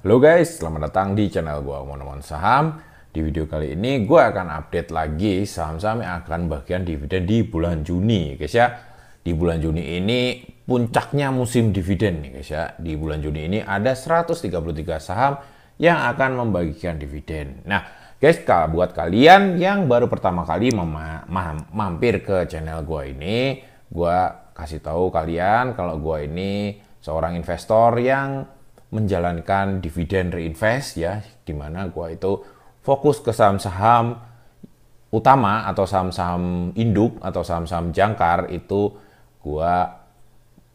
Halo guys, selamat datang di channel gua Monomon Saham. Di video kali ini gua akan update lagi saham-saham yang akan bagian dividen di bulan Juni, guys ya. Di bulan Juni ini puncaknya musim dividen nih, guys ya. Di bulan Juni ini ada 133 saham yang akan membagikan dividen. Nah, guys, buat kalian yang baru pertama kali mampir ke channel gua ini, gua kasih tahu kalian kalau gua ini seorang investor yang menjalankan dividen reinvest ya, dimana gua itu fokus ke saham-saham utama atau saham-saham induk atau saham-saham jangkar itu gua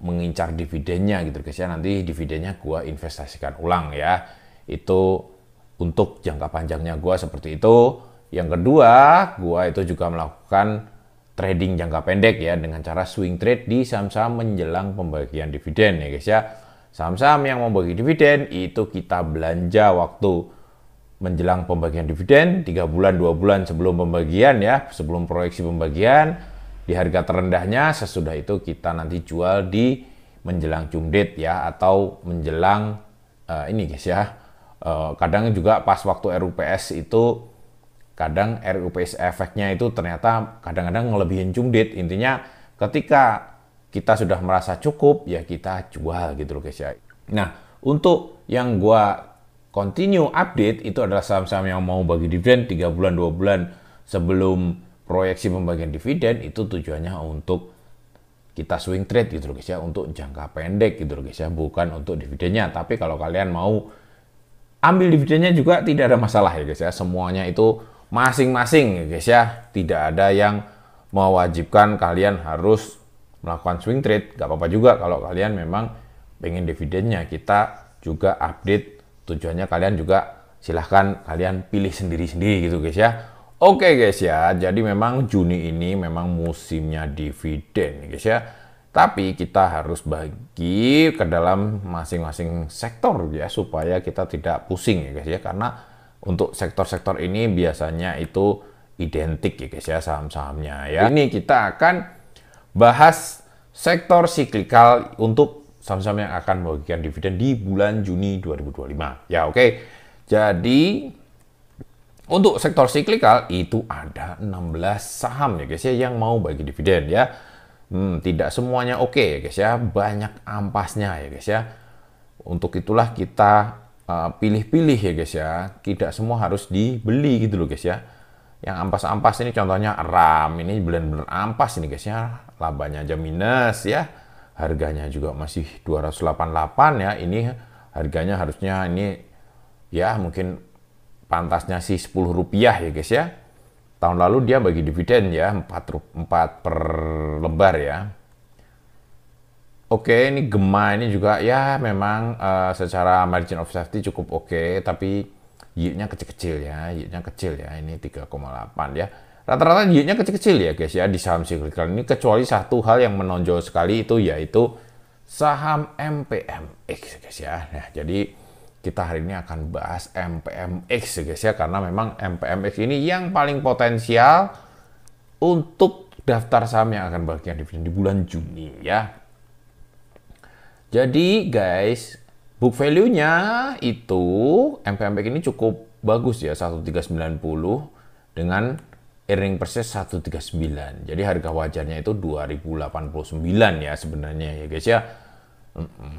mengincar dividennya gitu guys ya. Nanti dividennya gua investasikan ulang ya. Itu untuk jangka panjangnya gua seperti itu. Yang kedua, gua itu juga melakukan trading jangka pendek ya dengan cara swing trade di saham-saham menjelang pembagian dividen ya guys ya. Saham-saham yang membagi dividen itu kita belanja waktu menjelang pembagian dividen 3 bulan 2 bulan sebelum pembagian ya, sebelum proyeksi pembagian di harga terendahnya. Sesudah itu kita nanti jual di menjelang cumdate ya, atau menjelang ini guys ya, kadang juga pas waktu RUPS itu, kadang RUPS efeknya itu ternyata kadang-kadang ngelebihin cumdate. Intinya ketika kita sudah merasa cukup ya kita jual gitu loh guys ya. Nah, untuk yang gua continue update itu adalah saham-saham yang mau bagi dividen 3 bulan 2 bulan sebelum proyeksi pembagian dividen. Itu tujuannya untuk kita swing trade gitu loh guys ya, untuk jangka pendek gitu loh guys ya, bukan untuk dividennya. Tapi kalau kalian mau ambil dividennya juga tidak ada masalah ya guys ya, semuanya itu masing-masing ya guys ya, tidak ada yang mewajibkan kalian harus melakukan swing trade. Gak apa-apa juga kalau kalian memang pengen dividennya, kita juga update. Tujuannya kalian juga silahkan kalian pilih sendiri-sendiri gitu guys ya. Oke guys ya, jadi memang Juni ini memang musimnya dividen guys ya. Tapi kita harus bagi ke dalam masing-masing sektor ya, supaya kita tidak pusing ya guys ya. Karena untuk sektor-sektor ini biasanya itu identik ya guys ya saham-sahamnya ya. Ini kita akan bahas sektor siklikal untuk saham-saham yang akan membagikan dividen di bulan Juni 2025. Ya oke. Jadi untuk sektor siklikal itu ada 16 saham ya guys ya yang mau bagi dividen ya. Tidak semuanya oke ya guys ya, banyak ampasnya ya guys ya. Untuk itulah kita pilih-pilih ya guys ya. Tidak semua harus dibeli gitu loh guys ya. Yang ampas-ampas ini contohnya RAM, ini benar-benar ampas ini guys ya, labanya aja minus ya, harganya juga masih 288 ya. Ini harganya harusnya ini ya mungkin pantasnya sih 10 rupiah ya guys ya. Tahun lalu dia bagi dividen ya 4 per lembar ya. Oke, ini Gema ini juga ya memang secara margin of safety cukup oke, tapi yieldnya kecil-kecil ya, yieldnya kecil ya, ini 3,8 ya. Rata-rata yieldnya kecil-kecil ya guys ya di saham siklikal ini, kecuali satu hal yang menonjol sekali itu yaitu saham MPMX guys ya. Nah, jadi kita hari ini akan bahas MPMX guys ya, karena memang MPMX ini yang paling potensial untuk daftar saham yang akan bagian dividen di bulan Juni ya. Jadi guys, book value-nya itu MPMX ini cukup bagus ya, 1390 dengan earning per share 139. Jadi harga wajarnya itu 2089 ya sebenarnya ya guys ya.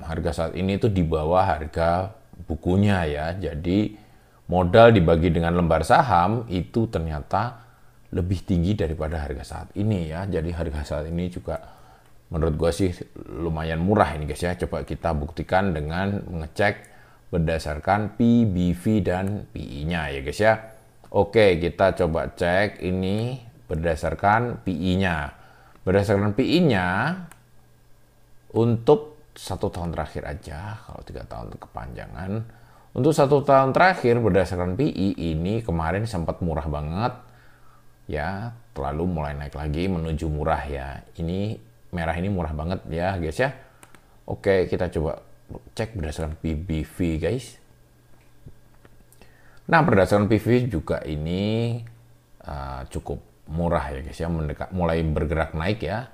Harga saat ini itu di bawah harga bukunya ya. Jadi modal dibagi dengan lembar saham itu ternyata lebih tinggi daripada harga saat ini ya. Jadi harga saat ini juga menurut gue sih lumayan murah ini guys ya. Coba kita buktikan dengan mengecek berdasarkan PBV dan PI-nya ya guys ya. Oke, kita coba cek ini berdasarkan PI-nya. Berdasarkan PI-nya untuk 1 tahun terakhir aja, kalau 3 tahun kepanjangan. Untuk 1 tahun terakhir berdasarkan PI ini kemarin sempat murah banget ya, lalu mulai naik lagi menuju murah ya. Ini merah ini murah banget ya guys ya. Oke, kita coba cek berdasarkan PBV guys. Nah, berdasarkan PBV juga ini cukup murah ya guys ya, mulai bergerak naik ya.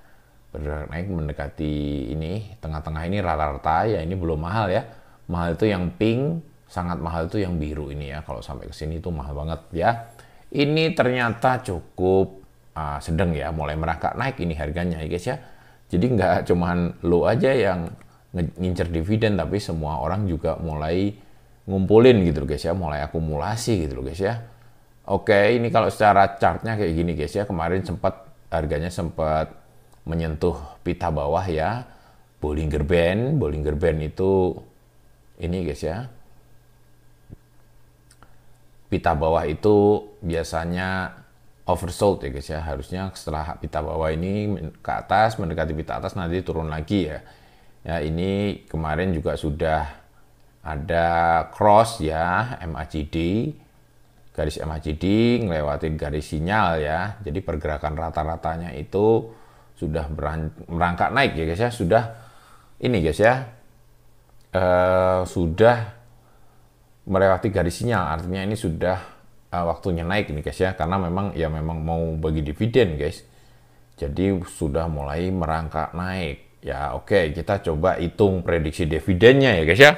Bergerak naik mendekati ini tengah-tengah ini rata-rata ya, ini belum mahal ya. Mahal itu yang pink sangat mahal itu yang biru ini ya. Kalau sampai ke sini itu mahal banget ya. Ini ternyata cukup sedang ya, mulai merangkak naik ini harganya ya guys ya. Jadi nggak cuman lo aja yang ngincer dividen, tapi semua orang juga mulai ngumpulin gitu loh guys ya, mulai akumulasi gitu loh guys ya. Oke, ini kalau secara chartnya kayak gini guys ya, kemarin harganya sempat menyentuh pita bawah ya, Bollinger Band itu ini guys ya, pita bawah itu biasanya oversold ya guys ya, harusnya setelah pita bawah ini ke atas, mendekati pita atas nanti turun lagi ya. Ya ini kemarin juga sudah ada cross ya, garis MACD ngelewatin garis sinyal ya, jadi pergerakan rata-ratanya itu sudah merangkak naik ya guys ya, sudah ini guys ya, sudah melewati garis sinyal, artinya ini sudah waktunya naik nih guys ya, karena memang mau bagi dividen guys, jadi sudah mulai merangkak naik ya. Oke, kita coba hitung prediksi dividennya ya guys ya.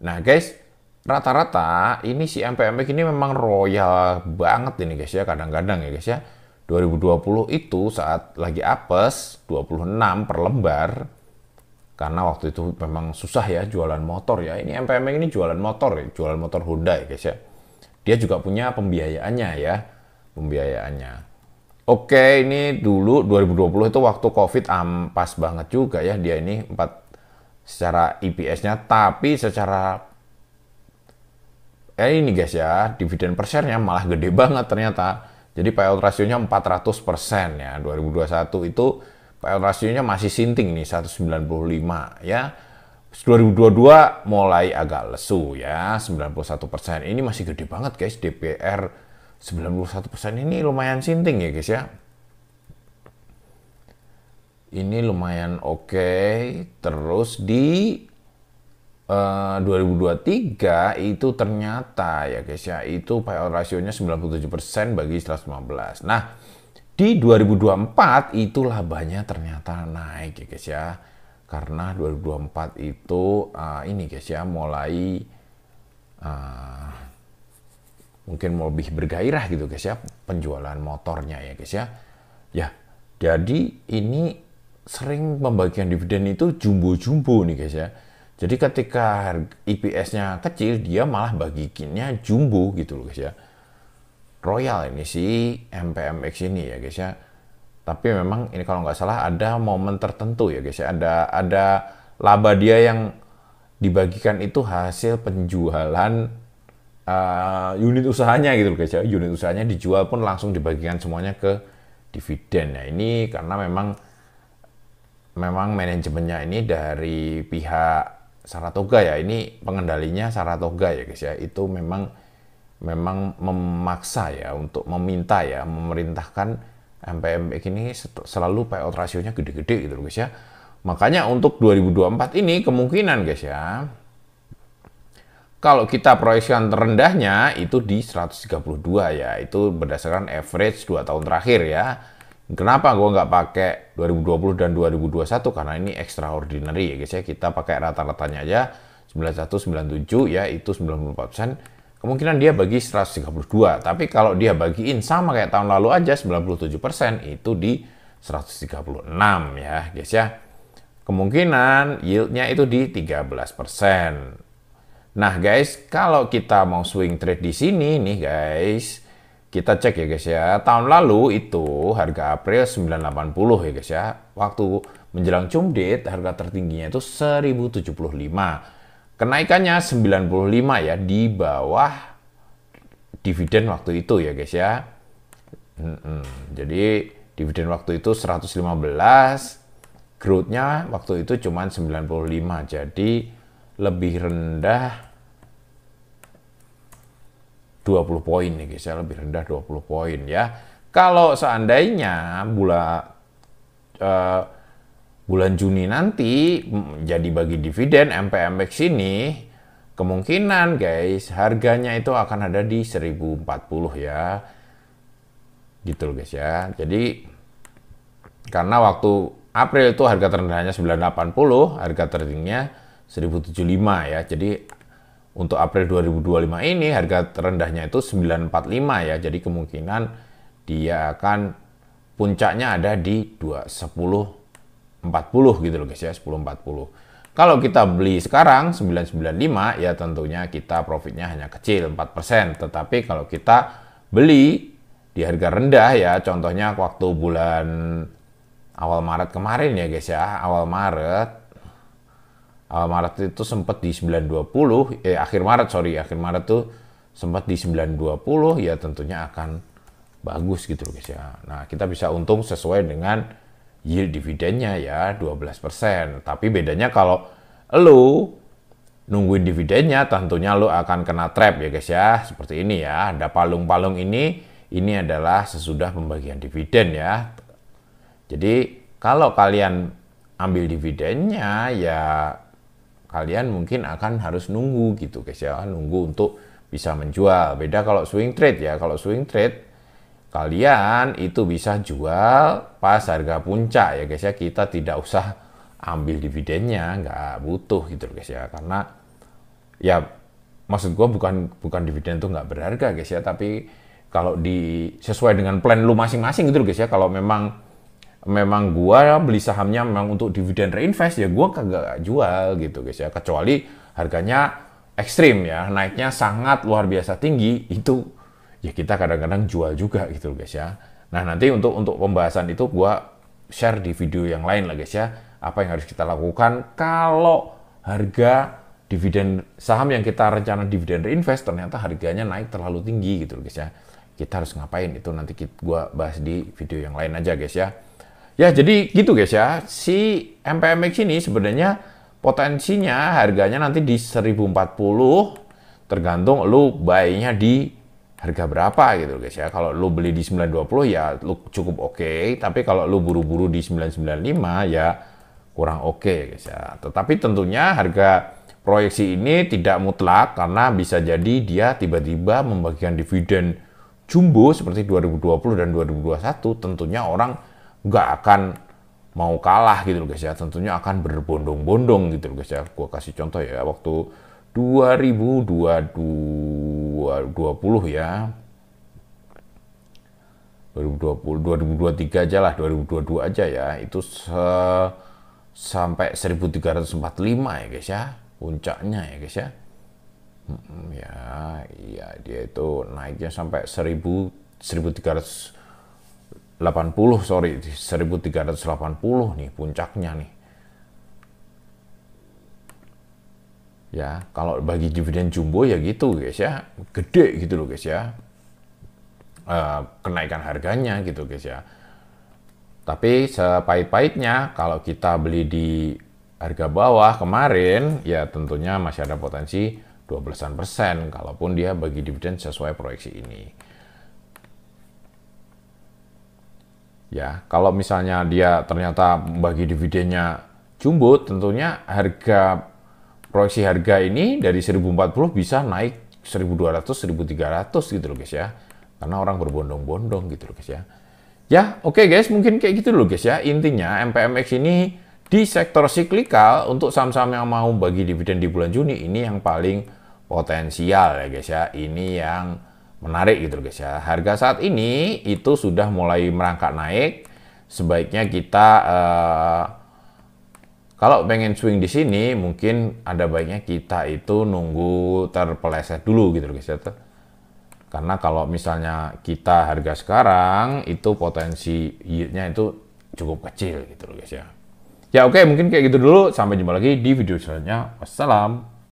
Nah guys, rata-rata ini si MPMX ini memang royal banget ini guys ya, kadang-kadang ya guys ya. 2020 itu saat lagi apes 26 per lembar, karena waktu itu memang susah ya jualan motor ya. Ini MPMX ini jualan motor Honda ya guys ya. Dia juga punya pembiayaannya ya, Oke, ini dulu 2020 itu waktu COVID ampas banget juga ya, dia ini 4 secara EPS-nya, tapi secara ini guys ya, dividen per share-nya malah gede banget ternyata. Jadi payout rasionya 400% ya. 2021 itu payout rasionya masih sinting nih, 195 ya. 2022 mulai agak lesu ya, 91%. Ini masih gede banget guys, DPR 91% ini lumayan sinting ya guys ya. Ini lumayan oke. Terus di 2023 itu ternyata ya guys ya, itu payout rasionya 97% bagi 115. Nah, di 2024 itu labanya ternyata naik ya guys ya. Karena 2024 itu ini guys ya, mulai mungkin mau lebih bergairah gitu guys ya, penjualan motornya ya guys ya. Ya, jadi ini sering pembagian dividen itu jumbo-jumbo nih guys ya. Jadi ketika EPS-nya kecil, dia malah bagiinnya jumbo gitu loh guys ya. Royal ini si MPMX ini ya guys ya. Tapi memang ini kalau nggak salah ada momen tertentu ya guys ya, ada laba dia yang dibagikan itu hasil penjualan unit usahanya gitu loh guys ya. Unit usahanya dijual pun langsung dibagikan semuanya ke dividen. Nah ini karena memang manajemennya ini dari pihak Saratoga ya, ini pengendalinya Saratoga ya guys ya, itu memang memaksa ya untuk meminta ya, memerintahkan MPMX ini selalu payout rasionya gede-gede gitu loh guys ya. Makanya untuk 2024 ini kemungkinan guys ya, kalau kita proyeksikan terendahnya itu di 132 ya, itu berdasarkan average 2 tahun terakhir ya. Kenapa gue nggak pakai 2020 dan 2021? Karena ini extraordinary ya guys ya, kita pakai rata-ratanya aja 9197 ya, itu 94%. Kemungkinan dia bagi 132, tapi kalau dia bagiin sama kayak tahun lalu aja 97%, itu di 136 ya guys ya. Kemungkinan yieldnya itu di 13%. Nah guys, kalau kita mau swing trade di sini nih guys, kita cek ya guys ya. Tahun lalu itu harga April 980 ya guys ya. Waktu menjelang cum date harga tertingginya itu 1075. Kenaikannya 95 ya, di bawah dividen waktu itu ya guys ya. Jadi dividen waktu itu 115, growth-nya waktu itu cuma 95, jadi lebih rendah 20 poin nih guys ya, lebih rendah 20 poin ya. Kalau seandainya bulan Juni nanti jadi bagi dividen MPMX ini, kemungkinan guys harganya itu akan ada di 1040 ya, gitu loh guys ya. Jadi karena waktu April itu harga terendahnya 980, harga tertingginya 1075 ya, jadi untuk April 2025 ini harga terendahnya itu 945 ya. Jadi kemungkinan dia akan puncaknya ada di 10.40 gitu loh guys ya, 10.40. Kalau kita beli sekarang 995 ya tentunya kita profitnya hanya kecil 4%. Tetapi kalau kita beli di harga rendah ya, contohnya waktu bulan awal Maret kemarin ya guys ya, awal Maret itu sempat di 920, akhir Maret tuh sempat di 920 ya tentunya akan bagus gitu loh guys ya. Nah, kita bisa untung sesuai dengan yield dividennya ya 12%. Tapi bedanya kalau lu nungguin dividennya tentunya lu akan kena trap ya guys ya. Seperti ini ya, ada palung-palung ini adalah sesudah pembagian dividen ya. Jadi kalau kalian ambil dividennya ya kalian mungkin akan harus nunggu gitu guys ya, nunggu untuk bisa menjual. Beda kalau swing trade ya, kalau swing trade kalian itu bisa jual pas harga puncak ya guys ya, kita tidak usah ambil dividennya, nggak butuh gitu guys ya, karena ya maksud gue bukan dividen itu nggak berharga guys ya, tapi kalau sesuai dengan plan lu masing-masing gitu guys ya, kalau memang gua beli sahamnya memang untuk dividen reinvest ya gua kagak jual gitu guys ya, kecuali harganya ekstrim ya, naiknya sangat luar biasa tinggi, itu ya kita kadang-kadang jual juga gitu guys ya. Nah, nanti untuk pembahasan itu gua share di video yang lain lah guys ya, apa yang harus kita lakukan kalau harga dividen saham yang kita rencana dividen reinvest ternyata harganya naik terlalu tinggi gitu guys ya, kita harus ngapain, itu nanti gua bahas di video yang lain aja guys ya. Ya, jadi gitu guys ya, si MPMX ini sebenarnya potensinya harganya nanti di 1040, tergantung lu buy-nya di harga berapa gitu guys ya. Kalau lu beli di 920 ya lu cukup oke, tapi kalau lu buru-buru di 995 ya kurang oke guys ya. Tetapi tentunya harga proyeksi ini tidak mutlak, karena bisa jadi dia tiba-tiba membagikan dividen jumbo seperti 2020 dan 2021, tentunya orang nggak akan mau kalah gitu loh guys ya, tentunya akan berbondong-bondong gitu loh guys ya. Gua kasih contoh ya, waktu 2020 ya, 2023 aja lah, 2022 aja ya, itu sampai 1345 ya guys ya, puncaknya ya guys ya. Ya dia itu naiknya sampai 1380 nih puncaknya nih. Ya, kalau bagi dividen jumbo ya gitu guys ya, gede gitu loh guys ya, kenaikan harganya gitu guys ya. Tapi sepahit-pahitnya kalau kita beli di harga bawah kemarin ya tentunya masih ada potensi 12% kalaupun dia bagi dividen sesuai proyeksi ini. Ya, kalau misalnya dia ternyata bagi dividennya jumbo, tentunya proyeksi harga ini dari 1040 bisa naik 1200, 1300 gitu loh guys ya. Karena orang berbondong-bondong gitu loh guys ya. Ya, oke guys, mungkin kayak gitu loh guys ya. Intinya MPMX ini di sektor siklikal untuk saham-saham yang mau bagi dividen di bulan Juni ini yang paling potensial ya guys ya. Ini yang menarik gitu guys ya. Harga saat ini itu sudah mulai merangkak naik. Sebaiknya kita kalau pengen swing di sini mungkin ada baiknya kita itu nunggu terpeleset dulu gitu guys ya. Karena kalau misalnya kita harga sekarang itu potensi yieldnya itu cukup kecil gitu guys ya. Ya oke, mungkin kayak gitu dulu. Sampai jumpa lagi di video selanjutnya. Wassalam.